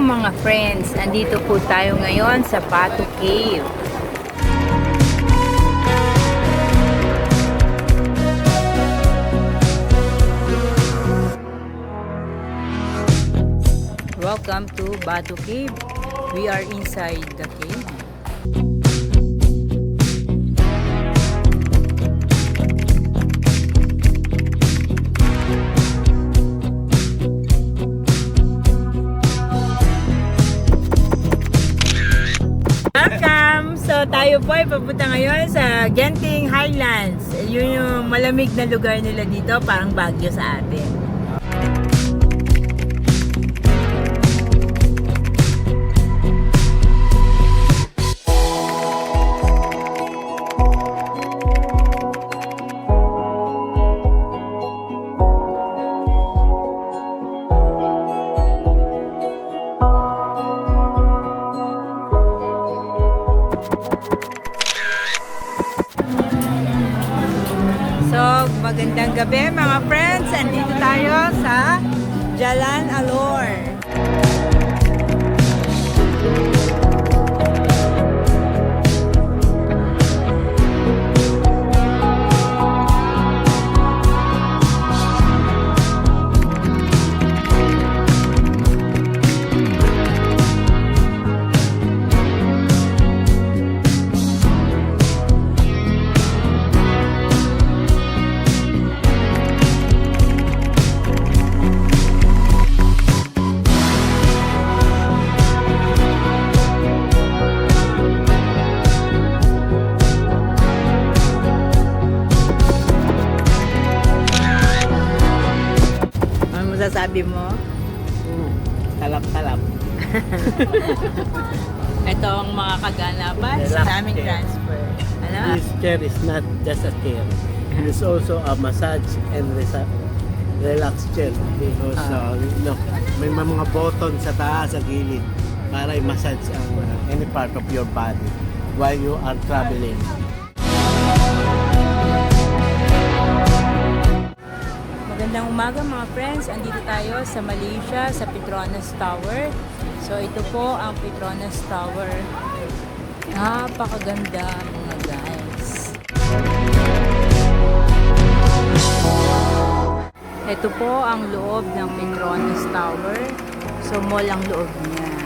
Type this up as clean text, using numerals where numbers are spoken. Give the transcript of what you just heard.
mga friends, andito po tayo ngayon sa Batu Cave. Welcome to Batu Cave. We are inside the cave. Welcome! So tayo po ay papunta ngayon sa Genting Highlands. Yun yung malamig na lugar nila dito, parang Baguio sa atin. So, magandang gabi mga friends. Andito tayo sa Jalan Alor. Sabi mo? Talap-talap. Ito ang mga kaganapan sa aming transfer. Ano? This chair is not just a chair. It's also a massage and relax chair because may mga button sa taas, sa gilid para i-massage ang any part of your body while you are traveling. Magandang umaga mga friends. Andito tayo sa Malaysia, sa Petronas Tower. So ito po ang Petronas Tower. Napakaganda mga guys. Ito po ang loob ng Petronas Tower. So mall ang loob niya.